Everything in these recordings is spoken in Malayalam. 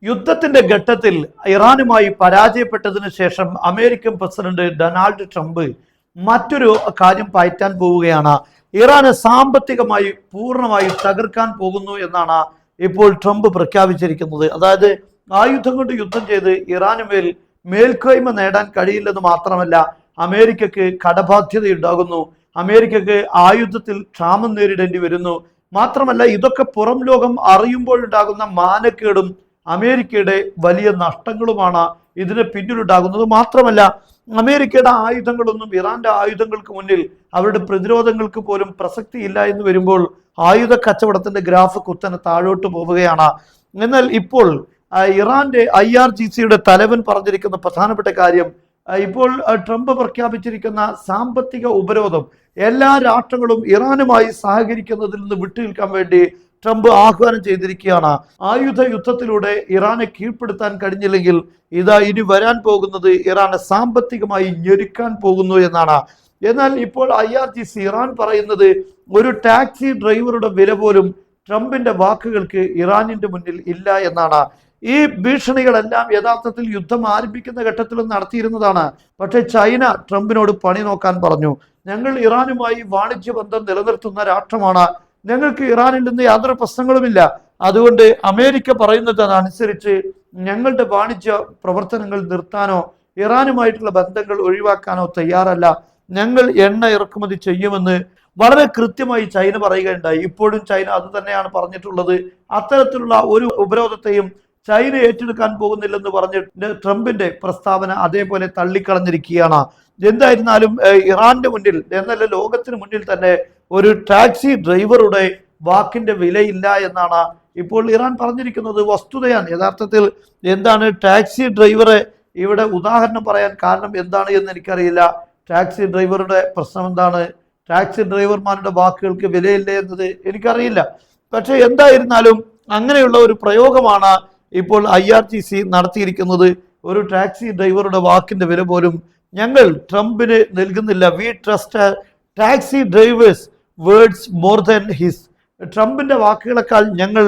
യുദ്ധത്തിന്റെ ഘട്ടത്തിൽ ഇറാനുമായി പരാജയപ്പെട്ടതിനു ശേഷം അമേരിക്കൻ പ്രസിഡന്റ് ഡൊണാൾഡ് ട്രംപ് മറ്റൊരു കാര്യം പയറ്റാൻ പോവുകയാണ്. ഇറാന് സാമ്പത്തികമായി പൂർണ്ണമായി തകർക്കാൻ പോകുന്നു എന്നാണ് ഇപ്പോൾ ട്രംപ് പ്രഖ്യാപിച്ചിരിക്കുന്നത്. അതായത് ആയുധം കൊണ്ട് യുദ്ധം ചെയ്ത് ഇറാന് മേൽക്കോയ്മ നേടാൻ കഴിയില്ലെന്ന് മാത്രമല്ല, അമേരിക്കക്ക് കടബാധ്യതയുണ്ടാകുന്നു, അമേരിക്കക്ക് ആയുധത്തിൽ ക്ഷാമം നേരിടേണ്ടി വരുന്നു. മാത്രമല്ല, ഇതൊക്കെ പുറം ലോകം അറിയുമ്പോഴുണ്ടാകുന്ന മാനക്കേടും അമേരിക്കയുടെ വലിയ നഷ്ടങ്ങളുമാണ് ഇതിന് പിന്നിലുണ്ടാകുന്നത്. മാത്രമല്ല, അമേരിക്കയുടെ ആയുധങ്ങളൊന്നും ഇറാന്റെ ആയുധങ്ങൾക്ക് മുന്നിൽ, അവരുടെ പ്രതിരോധങ്ങൾക്ക് പോലും പ്രസക്തിയില്ല എന്ന് വരുമ്പോൾ ആയുധ കച്ചവടത്തിന്റെ ഗ്രാഫ് കുത്തനെ താഴോട്ട് പോവുകയാണ്. എന്നാൽ ഇപ്പോൾ ഇറാന്റെ IRGCയുടെ തലവൻ പറഞ്ഞിരിക്കുന്ന പ്രധാനപ്പെട്ട കാര്യം, ഇപ്പോൾ ട്രംപ് പ്രഖ്യാപിച്ചിരിക്കുന്ന സാമ്പത്തിക ഉപരോധം എല്ലാ രാഷ്ട്രങ്ങളും ഇറാനുമായി സഹകരിക്കുന്നതിൽ നിന്ന് വിട്ടുനിൽക്കാൻ വേണ്ടി ട്രംപ് ആഹ്വാനം ചെയ്തിരിക്കുകയാണ്. ആയുധ യുദ്ധത്തിലൂടെ ഇറാനെ കീഴ്പ്പെടുത്താൻ കഴിഞ്ഞില്ലെങ്കിൽ ഇനി വരാൻ പോകുന്നത് ഇറാനെ സാമ്പത്തികമായി ഞെരുക്കാൻ പോകുന്നു എന്നാണ്. എന്നാൽ ഇപ്പോൾ IRGC ഇറാൻ പറയുന്നത് ഒരു ടാക്സി ഡ്രൈവറുടെ വില പോലും ട്രംപിന്റെ വാക്കുകൾക്ക് ഇറാനിന്റെ മുന്നിൽ ഇല്ല എന്നാണ്. ഈ ഭീഷണികളെല്ലാം യഥാർത്ഥത്തിൽ യുദ്ധം ആരംഭിക്കുന്ന ഘട്ടത്തിലും നടത്തിയിരുന്നതാണ്. പക്ഷെ ചൈന ട്രംപിനോട് പണി നോക്കാൻ പറഞ്ഞു. ഞങ്ങൾ ഇറാനുമായി വാണിജ്യ ബന്ധം നിലനിർത്തുന്ന രാഷ്ട്രമാണ്, ഞങ്ങൾക്ക് ഇറാനിൽ നിന്ന് യാതൊരു പ്രശ്നങ്ങളുമില്ല, അതുകൊണ്ട് അമേരിക്ക പറയുന്നതനുസരിച്ച് ഞങ്ങളുടെ വാണിജ്യ പ്രവർത്തനങ്ങൾ നിർത്താനോ ഇറാനുമായിട്ടുള്ള ബന്ധങ്ങൾ ഒഴിവാക്കാനോ തയ്യാറല്ല, ഞങ്ങൾ എണ്ണ ഇറക്കുമതി ചെയ്യുമെന്ന് വളരെ കൃത്യമായി ചൈന പറയുകയുണ്ടായി. ഇപ്പോഴും ചൈന അത് തന്നെയാണ് പറഞ്ഞിട്ടുള്ളത്. അത്തരത്തിലുള്ള ഒരു ഉപരോധത്തെയും ചൈന ഏറ്റെടുക്കാൻ പോകുന്നില്ലെന്ന് പറഞ്ഞിട്ട് ട്രംപിന്റെ പ്രസ്താവന അതേപോലെ തള്ളിക്കളഞ്ഞിരിക്കുകയാണ്. എന്തായിരുന്നാലും ഇറാന്റെ മുന്നിൽ എന്നല്ല, ലോകത്തിന് മുന്നിൽ തന്നെ ഒരു ടാക്സി ഡ്രൈവറുടെ വാക്കിന്റെ വിലയില്ല എന്നാണ് ഇപ്പോൾ ഇറാൻ പറഞ്ഞിരിക്കുന്നത്. വസ്തുതയാണ്. യഥാർത്ഥത്തിൽ എന്താണ് ടാക്സി ഡ്രൈവറെ ഇവിടെ ഉദാഹരണം പറയാൻ കാരണം എന്താണ് എന്ന് എനിക്കറിയില്ല. ടാക്സി ഡ്രൈവറുടെ പ്രശ്നം എന്താണ്, ടാക്സി ഡ്രൈവർമാരുടെ വാക്കുകൾക്ക് വിലയില്ലേ എന്നത് എനിക്കറിയില്ല. പക്ഷെ എന്തായിരുന്നാലും അങ്ങനെയുള്ള ഒരു പ്രയോഗമാണ് ഇപ്പോൾ IRGC നടത്തിയിരിക്കുന്നത്. ഒരു ടാക്സി ഡ്രൈവറുടെ വാക്കിന്റെ വില പോലും ഞങ്ങൾ ട്രംപിന് നൽകുന്നില്ല. V trust taxi drivers words more than his. ട്രംപിന്റെ വാക്കുകളെക്കാൾ ഞങ്ങൾ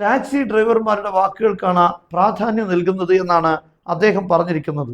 ടാക്സി ഡ്രൈവർമാരുടെ വാക്കുകൾക്കാണ് പ്രാധാന്യം നൽകുന്നത് എന്നാണ് അദ്ദേഹം പറഞ്ഞിരിക്കുന്നത്.